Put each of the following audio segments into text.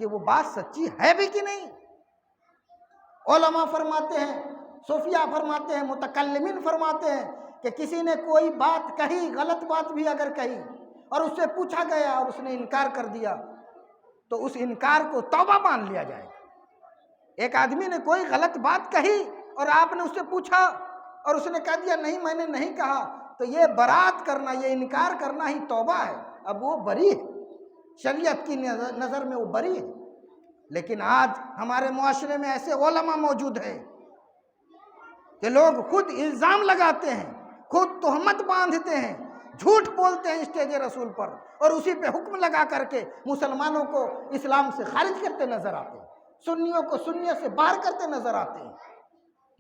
کہ وہ بات سچی ہے بھی کہ نہیں۔ علماء فرماتے ہیں، صوفیہ فرماتے ہیں، متکلمین فرماتے ہیں کہ کسی نے کوئی بات کہی، غلط بات بھی اگر کہی اور اس سے پوچھا گیا اور اس نے انکار کر دیا تو اس انکار کو توبہ مان لیا جائے گا۔ ایک آدمی نے کوئی غلط بات کہی اور آپ نے اس سے پوچھا اور اس نے کہہ دیا نہیں میں نے نہیں کہا، تو یہ برات کرنا، یہ انکار کرنا ہی توبہ ہے۔ اب وہ بری ہے، شریعت کی نظر میں وہ بری ہے۔ لیکن آج ہمارے معاشرے میں ایسے علماء موجود ہیں کہ لوگ خود الزام لگاتے ہیں، خود تہمت باندھتے ہیں، جھوٹ بولتے ہیں اسٹیج رسول پر، اور اسی پہ حکم لگا کر کے مسلمانوں کو اسلام سے خارج کرتے نظر آتے ہیں، سنیوں کو سنیت سے باہر کرتے نظر آتے ہیں،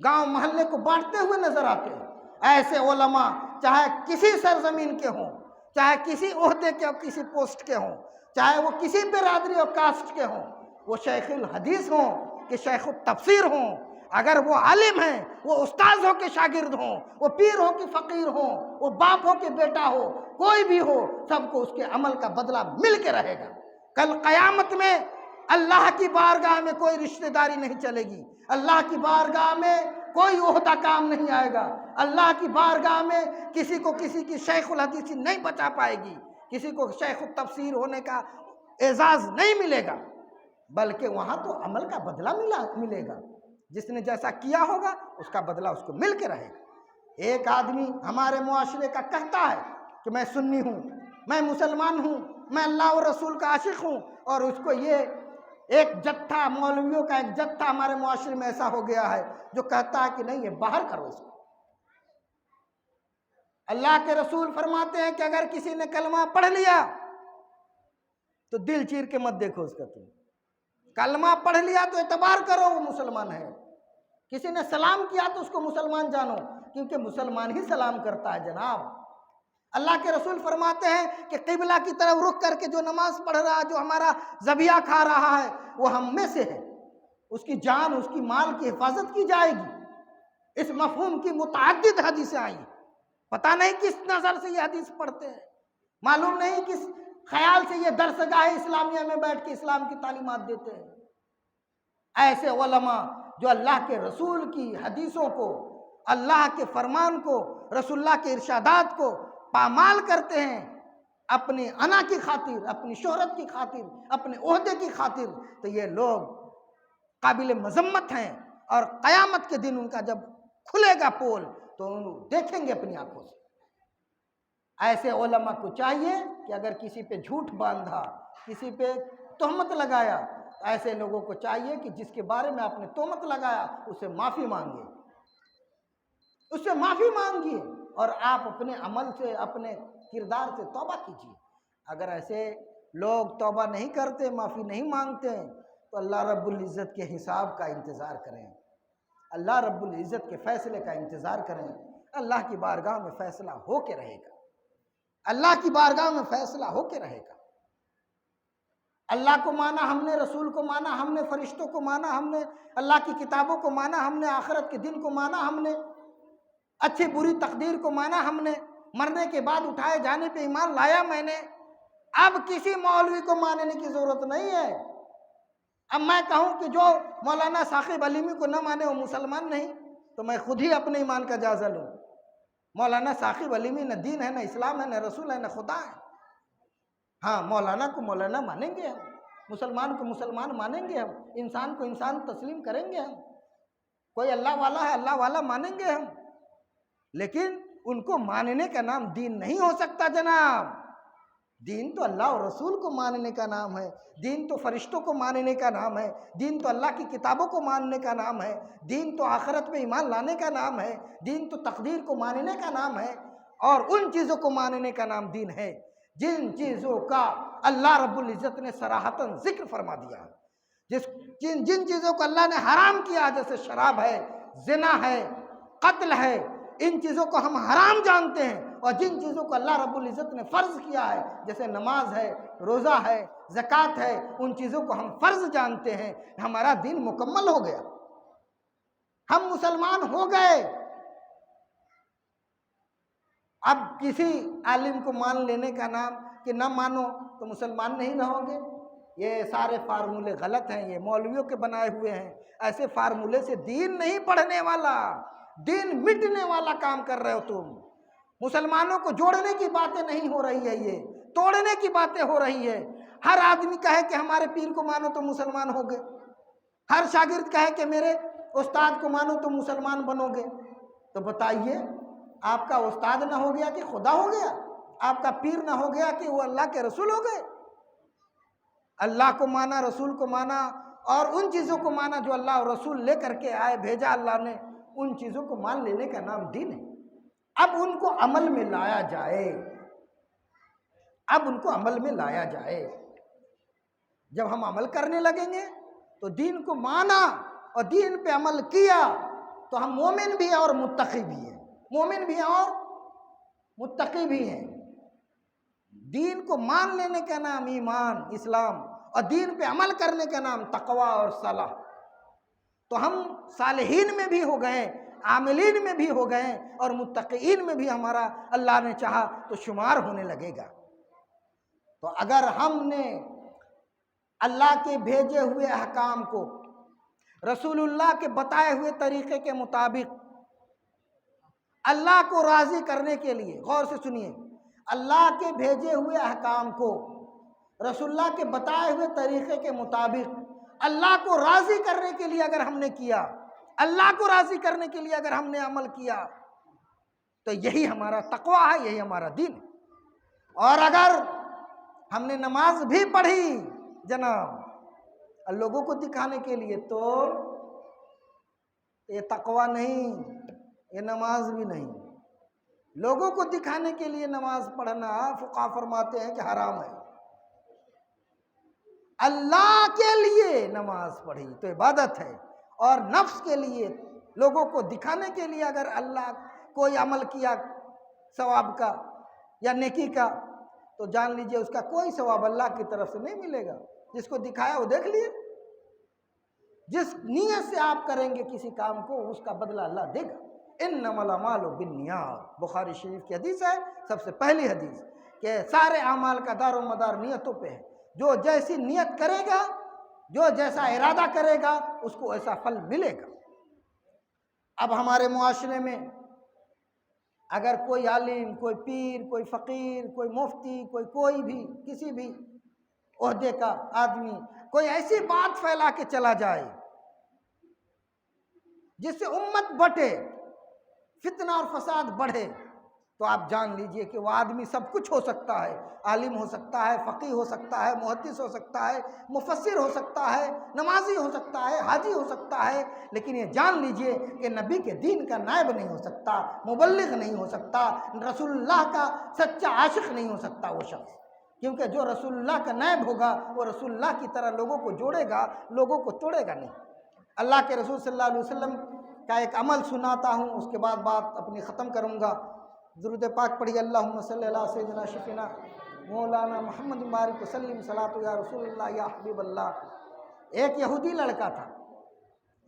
گاؤں محلے کو بانٹتے ہوئے نظر آتے ہیں۔ ایسے علماء چاہے کسی سرزمین کے ہوں، چاہے کسی عہدے کے اور کسی پوسٹ کے ہوں، چاہے وہ کسی برادری اور کاسٹ کے ہوں، وہ شیخ الحدیث ہوں کہ شیخ التفسیر ہوں، اگر وہ عالم ہیں، وہ استاذ ہو کے شاگرد ہوں، وہ پیر ہو کے فقیر ہوں، وہ باپ ہو کے بیٹا ہو، کوئی بھی ہو، سب کو اس کے عمل کا بدلہ مل کے رہے گا۔ کل قیامت میں اللہ کی بارگاہ میں کوئی رشتہ داری نہیں چلے گی، اللہ کی بارگاہ میں کوئی عہدہ کام نہیں آئے گا، اللہ کی بارگاہ میں کسی کو کسی کی شیخ الحدیث نہیں بچا پائے گی، کسی کو شیخ التفسیر ہونے کا اعزاز نہیں ملے گا، بلکہ وہاں تو عمل کا بدلہ ملے گا۔ جس نے جیسا کیا ہوگا اس کا بدلہ اس کو مل کے رہے گا۔ ایک آدمی ہمارے معاشرے کا کہتا ہے کہ میں سنی ہوں، میں مسلمان ہوں، میں اللہ اور رسول کا عاشق ہوں، اور اس کو یہ ایک جتھا مولویوں کا ایک جتھا ہمارے معاشرے میں ایسا ہو گیا ہے جو کہتا ہے کہ نہیں، یہ باہر کرو اس کو۔ اللہ کے رسول فرماتے ہیں کہ اگر کسی نے کلمہ پڑھ لیا تو دل چیر کے مت دیکھو اس کا، تم کلمہ پڑھ لیا تو اعتبار کرو وہ مسلمان ہے۔ کسی نے سلام کیا تو اس کو مسلمان جانو، کیونکہ مسلمان ہی سلام کرتا ہے جناب۔ اللہ کے رسول فرماتے ہیں کہ قبلہ کی طرف رخ کر کے جو نماز پڑھ رہا ہے، جو ہمارا ذبیحہ کھا رہا ہے، وہ ہم میں سے ہے، اس کی جان، اس کی مال کی حفاظت کی جائے گی۔ اس مفہوم کی متعدد حدیثیں آئی، پتہ نہیں کس نظر سے یہ حدیث پڑھتے ہیں، معلوم نہیں کس خیال سے یہ درسگاہ اسلامیہ میں بیٹھ کے اسلام کی تعلیمات دیتے ہیں۔ ایسے علماء جو اللہ کے رسول کی حدیثوں کو، اللہ کے فرمان کو، رسول اللہ کے ارشادات کو پامال کرتے ہیں اپنی انا کی خاطر، اپنی شہرت کی خاطر، اپنے عہدے کی خاطر، تو یہ لوگ قابل مذمت ہیں، اور قیامت کے دن ان کا جب کھلے گا پول تو انہوں دیکھیں گے اپنی آنکھوں سے۔ ایسے علماء کو چاہیے کہ اگر کسی پہ جھوٹ باندھا، کسی پہ تہمت لگایا، ایسے لوگوں کو چاہیے کہ جس کے بارے میں آپ نے تہمت لگایا اسے معافی مانگے، اس سے معافی مانگیے، اور آپ اپنے عمل سے، اپنے کردار سے توبہ کیجیے۔ اگر ایسے لوگ توبہ نہیں کرتے، معافی نہیں مانگتے ہیں، تو اللہ رب العزت کے حساب کا انتظار کریں، اللہ رب العزت کے فیصلے کا انتظار کریں۔ اللہ کی بارگاہ میں فیصلہ ہو کے رہے گا، اللہ کی بارگاہ میں فیصلہ ہو کے رہے گا۔ اللہ کو مانا ہم نے، رسول کو مانا ہم نے، فرشتوں کو مانا ہم نے، اللہ کی کتابوں کو مانا ہم نے، آخرت کے دن کو مانا ہم نے، اچھی بری تقدیر کو مانا ہم نے، مرنے کے بعد اٹھائے جانے پہ ایمان لایا میں نے۔ اب کسی مولوی کو ماننے کی ضرورت نہیں ہے۔ اب میں کہوں کہ جو مولانا ثاقب علیمی کو نہ مانے وہ مسلمان نہیں، تو میں خود ہی اپنے ایمان کا جائزہ لوں۔ مولانا ثاقب علیمی نہ دین ہے، نہ اسلام ہے، نہ رسول ہے، نہ خدا ہے۔ ہاں، مولانا کو مولانا مانیں گے ہم، مسلمان کو مسلمان مانیں گے ہم، انسان کو انسان تسلیم کریں گے ہم، کوئی اللہ والا ہے اللہ والا مانیں گے ہم، لیکن ان کو ماننے کا نام دین نہیں ہو سکتا جناب۔ دین تو اللہ اور رسول کو ماننے کا نام ہے، دین تو فرشتوں کو ماننے کا نام ہے، دین تو اللہ کی کتابوں کو ماننے کا نام ہے، دین تو آخرت پہ ایمان لانے کا نام ہے، دین تو تقدیر کو ماننے کا نام ہے، اور ان چیزوں کو ماننے کا نام دین ہے جن چیزوں کا اللہ رب العزت نے صراحتاً ذکر فرما دیا ہے، جن چیزوں کو اللہ نے حرام کیا، جیسے شراب ہے، زنا ہے، قتل ہے، ان چیزوں کو ہم حرام جانتے ہیں، اور جن چیزوں کو اللہ رب العزت نے فرض کیا ہے، جیسے نماز ہے، روزہ ہے، زکوٰۃ ہے، ان چیزوں کو ہم فرض جانتے ہیں۔ ہمارا دین مکمل ہو گیا، ہم مسلمان ہو گئے۔ اب کسی عالم کو مان لینے کا نام کہ نہ مانو تو مسلمان نہیں رہو گے، یہ سارے فارمولے غلط ہیں، یہ مولویوں کے بنائے ہوئے ہیں، ایسے فارمولے سے دین نہیں پڑھنے والا، دین مٹنے والا کام کر رہے ہو تم۔ مسلمانوں کو جوڑنے کی باتیں نہیں ہو رہی ہے، یہ توڑنے کی باتیں ہو رہی ہے۔ ہر آدمی کہے کہ ہمارے پیر کو مانو تو مسلمان ہو گئے، ہر شاگرد کہے کہ میرے استاد کو مانو تو مسلمان بنو گے۔ تو بتائیے، آپ کا استاد نہ ہو گیا کہ خدا ہو گیا؟ آپ کا پیر نہ ہو گیا کہ وہ اللہ کے رسول ہو گئے؟ اللہ کو مانا، رسول کو مانا، اور ان چیزوں کو مانا جو اللہ اور رسول لے کر کے آئے، بھیجا اللہ نے، ان چیزوں کو مان لینے کا نام دین ہے۔ اب ان کو عمل میں لایا جائے، اب ان کو عمل میں لایا جائے۔ جب ہم عمل کرنے لگیں گے تو دین کو مانا اور دین پہ عمل کیا تو ہم مومن بھی ہیں اور متقی بھی ہیں، مومن بھی ہیں اور متقی بھی ہیں۔ دین کو مان لینے کا نام ایمان، اسلام، اور دین پہ عمل کرنے کا نام تقوی اور صلاح۔ تو ہم صالحین میں بھی ہو گئے، عاملین میں بھی ہو گئے، اور متقین میں بھی ہمارا اللہ نے چاہا تو شمار ہونے لگے گا۔ تو اگر ہم نے اللہ کے بھیجے ہوئے احکام کو رسول اللہ کے بتائے ہوئے طریقے کے مطابق اللہ کو راضی کرنے کے لیے، غور سے سنیے، اللہ کے بھیجے ہوئے احکام کو رسول اللہ کے بتائے ہوئے طریقے کے مطابق اللہ کو راضی کرنے کے لیے اگر ہم نے کیا، اللہ کو راضی کرنے کے لیے اگر ہم نے عمل کیا، تو یہی ہمارا تقویٰ ہے، یہی ہمارا دین ہے۔ اور اگر ہم نے نماز بھی پڑھی جناب لوگوں کو دکھانے کے لیے، تو یہ تقویٰ نہیں، یہ نماز بھی نہیں۔ لوگوں کو دکھانے کے لیے نماز پڑھنا فقہا فرماتے ہیں کہ حرام ہے۔ اللہ کے لیے نماز پڑھی تو عبادت ہے، اور نفس کے لیے، لوگوں کو دکھانے کے لیے اگر اللہ کوئی عمل کیا ثواب کا یا نیکی کا، تو جان لیجئے اس کا کوئی ثواب اللہ کی طرف سے نہیں ملے گا۔ جس کو دکھایا وہ دیکھ لیے، جس نیت سے آپ کریں گے کسی کام کو اس کا بدلہ اللہ دے گا۔ انما الاعمال بالنیات، بخاری شریف کی حدیث ہے، سب سے پہلی حدیث، کہ سارے اعمال کا دار و مدار نیتوں پہ ہے۔ جو جیسی نیت کرے گا، جو جیسا ارادہ کرے گا، اس کو ایسا پھل ملے گا۔ اب ہمارے معاشرے میں اگر کوئی عالم، کوئی پیر، کوئی فقیر، کوئی مفتی، کوئی بھی کسی بھی عہدے کا آدمی کوئی ایسی بات پھیلا کے چلا جائے جس سے امت بٹے، فتنہ اور فساد بڑھے، تو آپ جان لیجئے کہ وہ آدمی سب کچھ ہو سکتا ہے، عالم ہو سکتا ہے، فقیہ ہو سکتا ہے، محدث ہو سکتا ہے، مفسر ہو سکتا ہے، نمازی ہو سکتا ہے، حاجی ہو سکتا ہے، لیکن یہ جان لیجئے کہ نبی کے دین کا نائب نہیں ہو سکتا، مبلغ نہیں ہو سکتا، رسول اللہ کا سچا عاشق نہیں ہو سکتا وہ شخص۔ کیونکہ جو رسول اللہ کا نائب ہوگا وہ رسول اللہ کی طرح لوگوں کو جوڑے گا، لوگوں کو توڑے گا نہیں۔ اللہ کے رسول صلی اللہ علیہ وسلم کا ایک عمل سناتا ہوں، اس کے بعد بات اپنی ختم کروں گا۔ درود پاک پڑھیے، اللہم صلی اللہ سیدنا شفینا مولانا محمد بارک وسلم، صلاۃ یا رسول اللہ یا حبیب اللہ۔ ایک یہودی لڑکا تھا،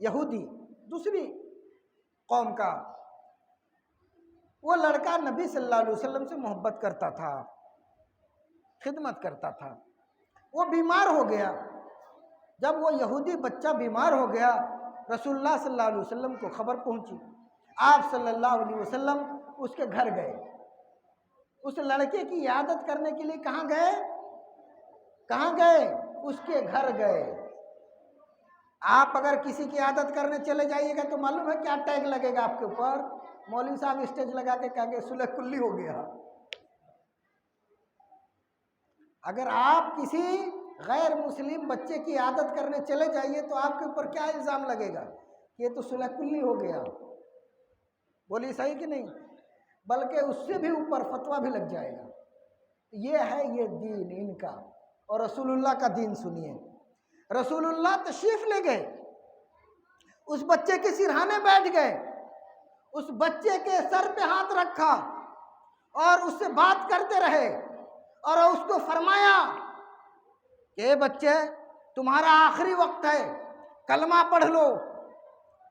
یہودی دوسری قوم کا، وہ لڑکا نبی صلی اللہ علیہ وسلم سے محبت کرتا تھا، خدمت کرتا تھا۔ وہ بیمار ہو گیا۔ جب وہ یہودی بچہ بیمار ہو گیا، رسول اللہ صلی اللہ علیہ وسلم کو خبر پہنچی۔ آپ صلی اللہ علیہ وسلم اس کے گھر گئے، اس لڑکے کی عیادت کرنے کے لیے کہاں گئے؟ کہاں گئے؟ اس کے گھر گئے۔ آپ اگر کسی کی عیادت کرنے چلے جائیے گا تو معلوم ہے کیا ٹیگ لگے گا آپ کے اوپر؟ مولوی صاحب اسٹیج لگا کے کہیں گے صلح کلی ہو گیا۔ اگر آپ کسی غیر مسلم بچے کی عیادت کرنے چلے جائیے تو آپ کے اوپر کیا الزام لگے گا؟ کہ یہ تو صلح کلی ہو گیا۔ بولیے صحیح کہ نہیں؟ بلکہ اس سے بھی اوپر فتویٰ بھی لگ جائے گا۔ یہ ہے یہ دین ان کا، اور رسول اللہ کا دین سنیے۔ رسول اللہ تشریف لے گئے، اس بچے کے سرہانے بیٹھ گئے، اس بچے کے سر پہ ہاتھ رکھا اور اس سے بات کرتے رہے، اور اس کو فرمایا کہ اے بچے، تمہارا آخری وقت ہے، کلمہ پڑھ لو،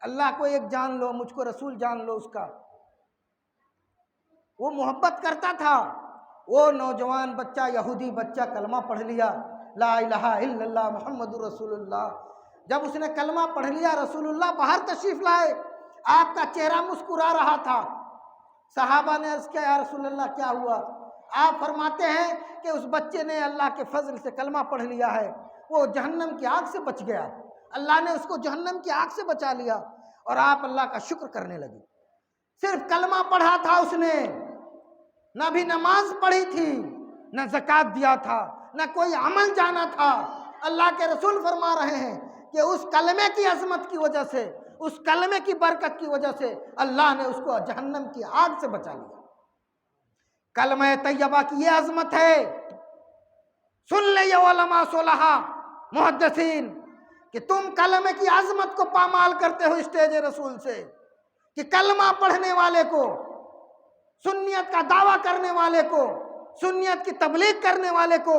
اللہ کو ایک جان لو، مجھ کو رسول جان لو اس کا۔ وہ محبت کرتا تھا۔ وہ نوجوان بچہ، یہودی بچہ کلمہ پڑھ لیا، لا الہ الا اللہ محمد رسول اللہ۔ جب اس نے کلمہ پڑھ لیا، رسول اللہ باہر تشریف لائے، آپ کا چہرہ مسکرا رہا تھا۔ صحابہ نے عرض کیا یا رسول اللہ کیا ہوا؟ آپ فرماتے ہیں کہ اس بچے نے اللہ کے فضل سے کلمہ پڑھ لیا ہے، وہ جہنم کی آگ سے بچ گیا، اللہ نے اس کو جہنم کی آگ سے بچا لیا۔ اور آپ اللہ کا شکر کرنے لگے۔ صرف کلمہ پڑھا تھا اس نے، نہ بھی نماز پڑھی تھی، نہ زکوٰۃ دیا تھا، نہ کوئی عمل جانا تھا۔ اللہ کے رسول فرما رہے ہیں کہ اس کلمے کی عظمت کی وجہ سے، اس کلمے کی برکت کی وجہ سے اللہ نے اس کو جہنم کی آگ سے بچا لیا۔ کلمہ طیبہ کی یہ عظمت ہے۔ سن لے یہ علماء صلحاء محدثین کہ تم کلمے کی عظمت کو پامال کرتے ہو اسٹیج رسول سے، کہ کلمہ پڑھنے والے کو، سنیت کا دعویٰ کرنے والے کو، سنیت کی تبلیغ کرنے والے کو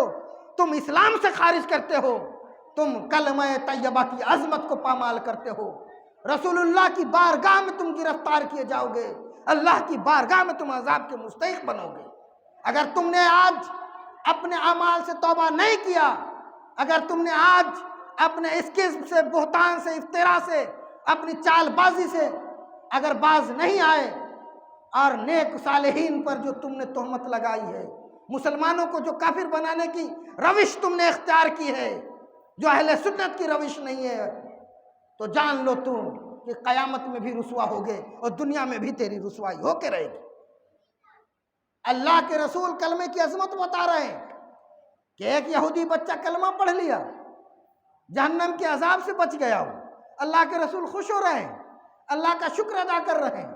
تم اسلام سے خارج کرتے ہو، تم کلمہ طیبہ کی عظمت کو پامال کرتے ہو۔ رسول اللہ کی بارگاہ میں تم گرفتار کیے جاؤ گے، اللہ کی بارگاہ میں تم عذاب کے مستحق بنو گے۔ اگر تم نے آج اپنے اعمال سے توبہ نہیں کیا، اگر تم نے آج اپنے اس قسم سے، بہتان سے، افترا سے، اپنی چال بازی سے اگر باز نہیں آئے، اور نیک صالحین پر جو تم نے تہمت لگائی ہے، مسلمانوں کو جو کافر بنانے کی روش تم نے اختیار کی ہے، جو اہل سنت کی روش نہیں ہے، تو جان لو تم کہ قیامت میں بھی رسوا ہوگے اور دنیا میں بھی تیری رسوائی ہو کے رہے گی۔ اللہ کے رسول کلمے کی عظمت بتا رہے ہیں کہ ایک یہودی بچہ کلمہ پڑھ لیا، جہنم کے عذاب سے بچ گیا ہو۔ اللہ کے رسول خوش ہو رہے ہیں، اللہ کا شکر ادا کر رہے ہیں۔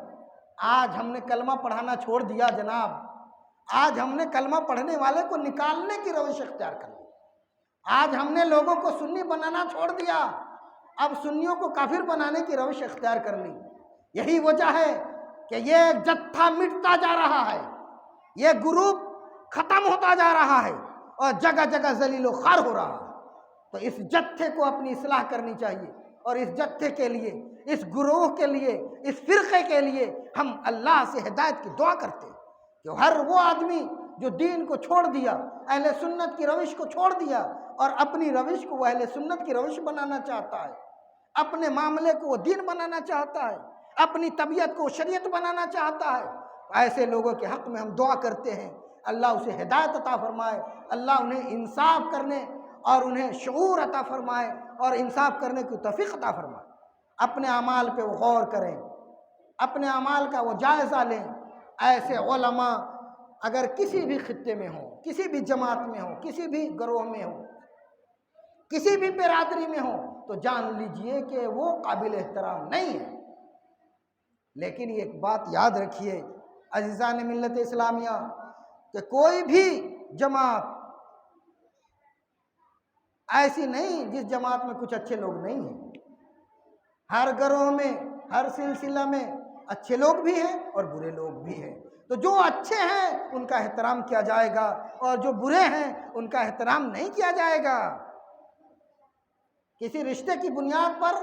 آج ہم نے کلمہ پڑھانا چھوڑ دیا جناب، آج ہم نے کلمہ پڑھنے والے کو نکالنے کی روش اختیار کر لی، آج ہم نے لوگوں کو سنی بنانا چھوڑ دیا، اب سنیوں کو کافر بنانے کی روش اختیار کر لی۔ یہی وجہ ہے کہ یہ جتھا مٹتا جا رہا ہے، یہ گروپ ختم ہوتا جا رہا ہے اور جگہ جگہ ذلیل و خوار ہو رہا ہے۔ تو اس جتھے کو اپنی اصلاح کرنی چاہیے، اور اس جتھے کے لیے، اس گروہ کے لیے، اس فرقے کے لیے ہم اللہ سے ہدایت کی دعا کرتے ہیں کہ ہر وہ آدمی جو دین کو چھوڑ دیا، اہل سنت کی روش کو چھوڑ دیا، اور اپنی روش کو وہ اہل سنت کی روش بنانا چاہتا ہے، اپنے معاملے کو وہ دین بنانا چاہتا ہے، اپنی طبیعت کو شریعت بنانا چاہتا ہے، ایسے لوگوں کے حق میں ہم دعا کرتے ہیں اللہ اسے ہدایت عطا فرمائے، اللہ انہیں انصاف کرنے اور انہیں شعور عطا فرمائے اور انصاف کرنے کی توفیق عطا فرمائے۔ اپنے اعمال پہ وہ غور کریں، اپنے اعمال کا وہ جائزہ لیں۔ ایسے علماء اگر کسی بھی خطے میں ہوں، کسی بھی جماعت میں ہوں، کسی بھی گروہ میں ہوں، کسی بھی برادری میں ہوں، تو جان لیجئے کہ وہ قابل احترام نہیں ہے۔ لیکن ایک بات یاد رکھیے عزیزان ملت اسلامیہ کہ کوئی بھی جماعت ایسی نہیں جس جماعت میں کچھ اچھے لوگ نہیں ہیں۔ ہر گروہ میں، ہر سلسلہ میں اچھے لوگ بھی ہیں اور برے لوگ بھی ہیں۔ تو جو اچھے ہیں ان کا احترام کیا جائے گا، اور جو برے ہیں ان کا احترام نہیں کیا جائے گا۔ کسی رشتے کی بنیاد پر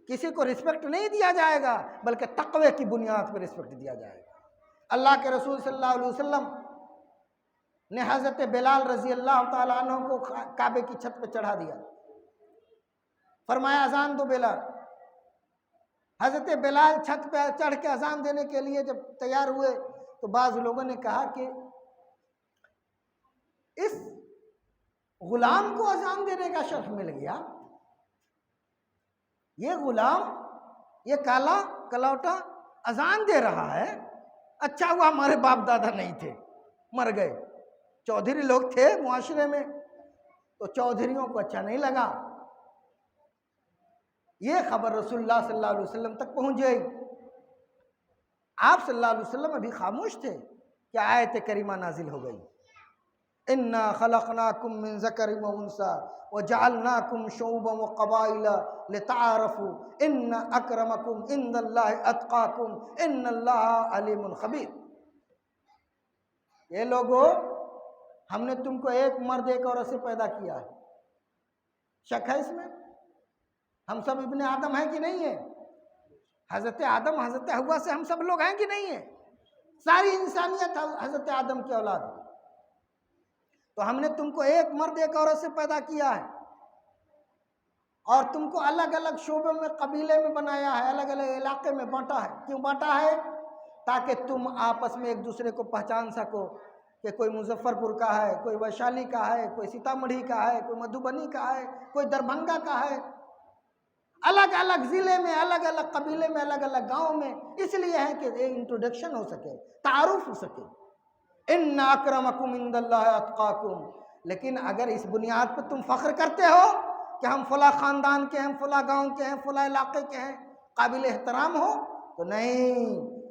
کسی کو رسپیکٹ نہیں دیا جائے گا، بلکہ تقوی کی بنیاد پر رسپیکٹ دیا جائے گا۔ اللہ کے رسول صلی اللہ علیہ وسلم نے حضرت بلال رضی اللہ تعالیٰ عنہ کو کعبے کی چھت پہ چڑھا دیا، فرمایا اذان دو بلال۔ حضرت بلال چھت پہ چڑھ کے اذان دینے کے لیے جب تیار ہوئے تو بعض لوگوں نے کہا کہ اس غلام کو اذان دینے کا شرف مل گیا، یہ غلام، یہ کالا کلوٹا اذان دے رہا ہے، اچھا ہوا ہمارے باپ دادا نہیں تھے، مر گئے، چودھری لوگ تھے معاشرے میں، تو چودھریوں کو اچھا نہیں لگا۔ یہ خبر رسول اللہ صلی اللہ علیہ وسلم تک پہنچ گئی۔ آپ صلی اللہ علیہ وسلم ابھی خاموش تھے کہ آیت کریمہ نازل ہو گئی، اِنَّا خَلَقْنَاكُم مِّن ذَكَرٍ وَأُنثَىٰ وَجَعَلْنَاكُمْ شُعُوبًا وَقَبَائِلَ لِتَعَارَفُوا إِنَّ أَكْرَمَكُمْ عِندَ اللَّهِ أَتْقَاكُمْ إِنَّ اللَّهَ عَلِيمٌ خَبِيرٌ۔ یہ لوگوں، ہم نے تم کو ایک مرد ایک عورت سے پیدا کیا ہے، شک ہے اس میں؟ ہم سب ابن آدم ہیں کہ نہیں ہیں؟ حضرت آدم حضرت حوا سے ہم سب لوگ ہیں کہ نہیں ہیں؟ ساری انسانیت حضرت آدم کی اولاد ہے۔ تو ہم نے تم کو ایک مرد ایک عورت سے پیدا کیا ہے اور تم کو الگ الگ شعبوں میں قبیلے میں بنایا ہے، الگ الگ علاقے میں بانٹا ہے۔ کیوں بانٹا ہے؟ تاکہ تم آپس میں ایک دوسرے کو پہچان سکو کہ کوئی مظفر پور کا ہے، کوئی ویشالی کا ہے، کوئی سیتامڑھی کا ہے، کوئی مدھوبنی کا ہے، کوئی دربھنگا کا ہے، الگ الگ ضلع میں، الگ الگ قبیلے میں، الگ الگ گاؤں میں، اس لیے ہے کہ ایک انٹروڈکشن ہو سکے، تعارف ہو سکے۔ ان اکرمکم عند اللہ اتقاکم۔ لیکن اگر اس بنیاد پہ تم فخر کرتے ہو کہ ہم فلاں خاندان کے ہیں، فلاں گاؤں کے ہیں، فلاں علاقے کے ہیں، قابل احترام ہو، تو نہیں،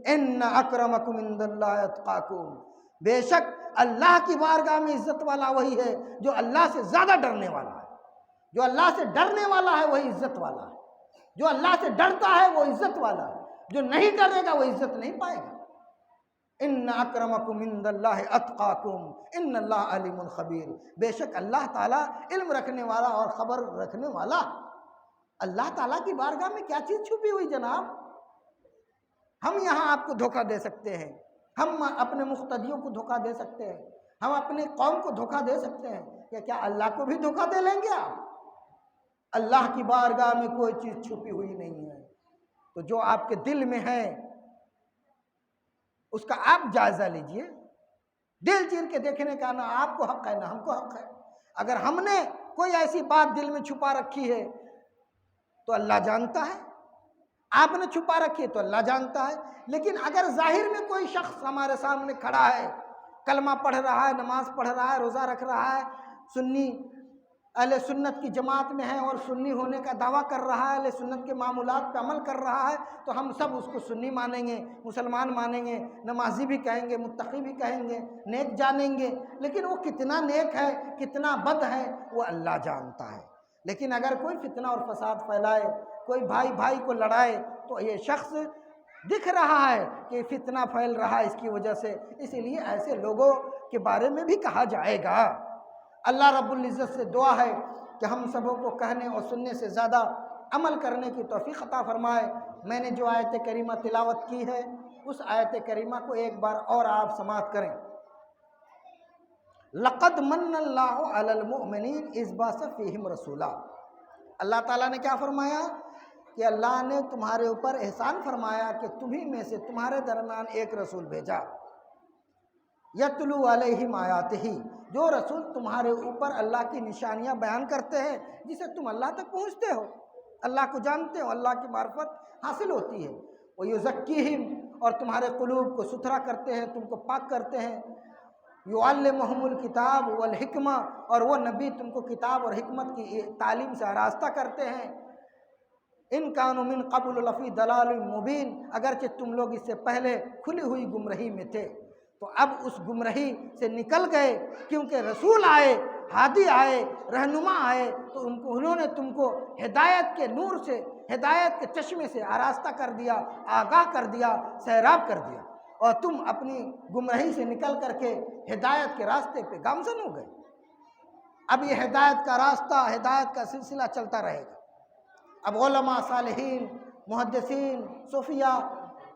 ان اکرمکم عند اللہ اتقاکم، بے شک اللہ کی بارگاہ میں عزت والا وہی ہے جو اللہ سے زیادہ ڈرنے والا ہے۔ جو اللہ سے ڈرنے والا ہے وہی عزت والا ہے۔ جو اللہ سے ڈرتا ہے وہ عزت والا ہے، جو نہیں ڈرے گا وہ عزت نہیں پائے گا۔ ان اکرمکم عند اللہ اتقاکم ان اللہ علیم خبیر، بے شک اللہ تعالیٰ علم رکھنے والا اور خبر رکھنے والا۔ اللہ تعالیٰ کی بارگاہ میں کیا چیز چھپی ہوئی جناب؟ ہم یہاں آپ کو دھوکہ دے سکتے ہیں، ہم اپنے مقتدیوں کو دھوکہ دے سکتے ہیں، ہم اپنے قوم کو دھوکہ دے سکتے ہیں، کیا اللہ کو بھی دھوکہ دے لیں گے آپ؟ اللہ کی بارگاہ میں کوئی چیز چھپی ہوئی نہیں ہے۔ تو جو آپ کے دل میں ہے اس کا آپ جائزہ لیجئے، دل چیر کے دیکھنے کا نہ آپ کو حق ہے نہ ہم کو حق ہے۔ اگر ہم نے کوئی ایسی بات دل میں چھپا رکھی ہے تو اللہ جانتا ہے، آپ نے چھپا رکھی ہے تو اللہ جانتا ہے۔ لیکن اگر ظاہر میں کوئی شخص ہمارے سامنے کھڑا ہے، کلمہ پڑھ رہا ہے، نماز پڑھ رہا ہے، روزہ رکھ رہا ہے، سنی اہل سنت کی جماعت میں ہے اور سنی ہونے کا دعویٰ کر رہا ہے، اہل سنت کے معمولات پہ عمل کر رہا ہے، تو ہم سب اس کو سنی مانیں گے، مسلمان مانیں گے، نمازی بھی کہیں گے، متقی بھی کہیں گے، نیک جانیں گے۔ لیکن وہ کتنا نیک ہے، کتنا بد ہے، وہ اللہ جانتا ہے۔ لیکن اگر کوئی فتنہ اور فساد پھیلائے، کوئی بھائی بھائی کو لڑائے، تو یہ شخص دکھ رہا ہے کہ فتنہ پھیل رہا ہے اس کی وجہ سے، اسی لیے ایسے لوگوں کے بارے میں بھی کہا جائے گا۔ اللہ رب العزت سے دعا ہے کہ ہم سبوں کو کہنے اور سننے سے زیادہ عمل کرنے کی توفیق عطا فرمائے۔ میں نے جو آیت کریمہ تلاوت کی ہے اس آیت کریمہ کو ایک بار اور آپ سماعت کریں۔ لقد من اللہ علی المؤمنین اذ بعث فیہم رسولا۔ اللہ تعالیٰ نے کیا فرمایا کہ اللہ نے تمہارے اوپر احسان فرمایا کہ تمہیں میں سے تمہارے درمیان ایک رسول بھیجا، یتلو علیہم آیاتہ، جو رسول تمہارے اوپر اللہ کی نشانیاں بیان کرتے ہیں، جسے تم اللہ تک پہنچتے ہو، اللہ کو جانتے ہو، اللہ کی معرفت حاصل ہوتی ہے۔ وَيُزَكِّيهِمْ، اور تمہارے قلوب کو ستھرا کرتے ہیں، تم کو پاک کرتے ہیں۔ يُعَلِّمُهُمُ الْكِتَابُ وَالْحِكْمَةَ، اور وہ نبی تم کو کتاب اور حکمت کی تعلیم سے آراستہ کرتے ہیں۔ ان کانوا من قبل لفی ضلال مبین، اگرچہ تم لوگ اس سے پہلے کھلی ہوئی گمراہی میں تھے، تو اب اس گمراہی سے نکل گئے، کیونکہ رسول آئے، ہادی آئے، رہنما آئے، تو انہوں نے تم کو ہدایت کے نور سے، ہدایت کے چشمے سے آراستہ کر دیا، آگاہ کر دیا، سیراب کر دیا، اور تم اپنی گمراہی سے نکل کر کے ہدایت کے راستے پہ گامزن ہو گئے۔ اب یہ ہدایت کا راستہ، ہدایت کا سلسلہ چلتا رہے گا۔ اب علماء، صالحین، محدثین، صوفیاء،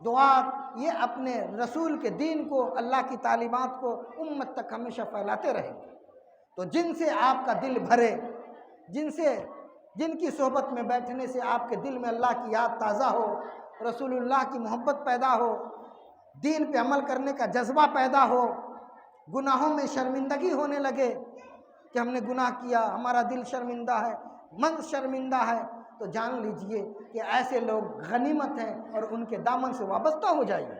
دعات، یہ اپنے رسول کے دین کو، اللہ کی تعلیمات کو امت تک ہمیشہ پھیلاتے رہیں گے۔ تو جن سے آپ کا دل بھرے، جن کی صحبت میں بیٹھنے سے آپ کے دل میں اللہ کی یاد تازہ ہو، رسول اللہ کی محبت پیدا ہو، دین پہ عمل کرنے کا جذبہ پیدا ہو، گناہوں میں شرمندگی ہونے لگے کہ ہم نے گناہ کیا، ہمارا دل شرمندہ ہے، من شرمندہ ہے، تو جان لیجئے کہ ایسے لوگ غنیمت ہیں اور ان کے دامن سے وابستہ ہو جائیے۔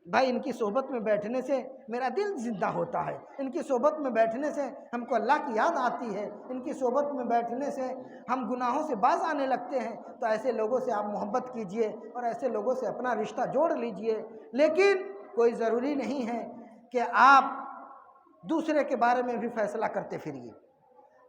بھائی ان کی صحبت میں بیٹھنے سے میرا دل زندہ ہوتا ہے، ان کی صحبت میں بیٹھنے سے ہم کو اللہ کی یاد آتی ہے، ان کی صحبت میں بیٹھنے سے ہم گناہوں سے باز آنے لگتے ہیں۔ تو ایسے لوگوں سے آپ محبت کیجئے اور ایسے لوگوں سے اپنا رشتہ جوڑ لیجئے۔ لیکن کوئی ضروری نہیں ہے کہ آپ دوسرے کے بارے میں بھی فیصلہ کرتے پھریے۔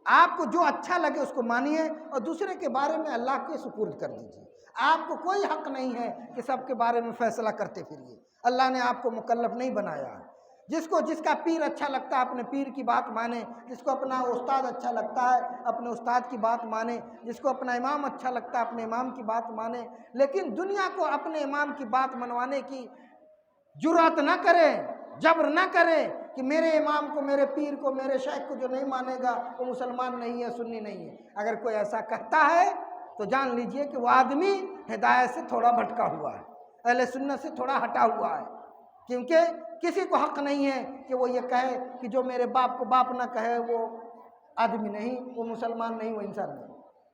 آپ کو جو اچھا لگے اس کو مانیے اور دوسرے کے بارے میں اللہ کے سپرد کر دیجیے۔ آپ کو کوئی حق نہیں ہے کہ سب کے بارے میں فیصلہ کرتے پھریے۔ اللہ نے آپ کو مکلف نہیں بنایا ہے۔ جس کا پیر اچھا لگتا ہے اپنے پیر کی بات مانے، جس کو اپنا استاد اچھا لگتا ہے اپنے استاد کی بات مانے، جس کو اپنا امام اچھا لگتا ہے اپنے امام کی بات مانے، لیکن دنیا کو اپنے امام کی بات منوانے کی جرات نہ کرے، جبر نہ کرے کہ کہ میرے امام کو، میرے پیر کو، میرے شیخ کو جو نہیں مانے گا وہ مسلمان نہیں ہے، سنی نہیں ہے۔ اگر کوئی ایسا کہتا ہے تو جان لیجئے کہ وہ آدمی ہدایت سے تھوڑا بھٹکا ہوا ہے، اہل سنت سے تھوڑا ہٹا ہوا ہے، کیونکہ کسی کو حق نہیں ہے کہ وہ یہ کہے کہ جو میرے باپ کو باپ نہ کہے وہ آدمی نہیں، وہ مسلمان نہیں، وہ انسان نہیں،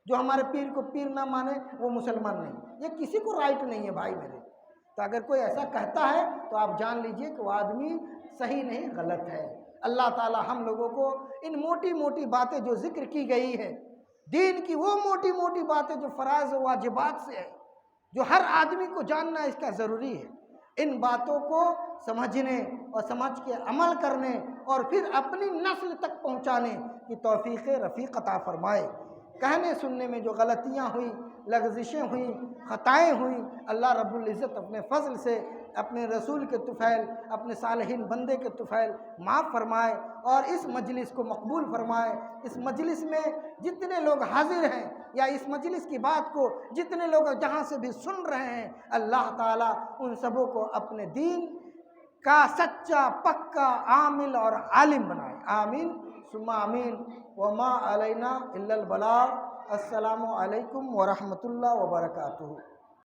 جو ہمارے پیر کو پیر نہ مانے وہ مسلمان نہیں، یہ کسی کو رائٹ نہیں ہے بھائی میرے۔ تو اگر کوئی ایسا کہتا ہے تو آپ جان لیجئے کہ وہ آدمی صحیح نہیں، غلط ہے۔ اللہ تعالی ہم لوگوں کو ان موٹی موٹی باتیں جو ذکر کی گئی ہے، دین کی وہ موٹی موٹی باتیں جو فرائض و واجبات سے ہے، جو ہر آدمی کو جاننا اس کا ضروری ہے، ان باتوں کو سمجھنے اور سمجھ کے عمل کرنے اور پھر اپنی نسل تک پہنچانے کی توفیق رفیق عطا فرمائے۔ کہنے سننے میں جو غلطیاں ہوئیں، لغزشیں ہوئیں، خطائیں ہوئیں، اللہ رب العزت اپنے فضل سے، اپنے رسول کے طفیل، اپنے صالحین بندے کے طفیل معاف فرمائے اور اس مجلس کو مقبول فرمائے۔ اس مجلس میں جتنے لوگ حاضر ہیں یا اس مجلس کی بات کو جتنے لوگ جہاں سے بھی سن رہے ہیں، اللہ تعالیٰ ان سبوں کو اپنے دین کا سچا پکا عامل اور عالم بنائے، آمین ثم آمین۔ وما علینا الا البلاغ۔ السلام علیکم ورحمۃ اللہ وبرکاتہ۔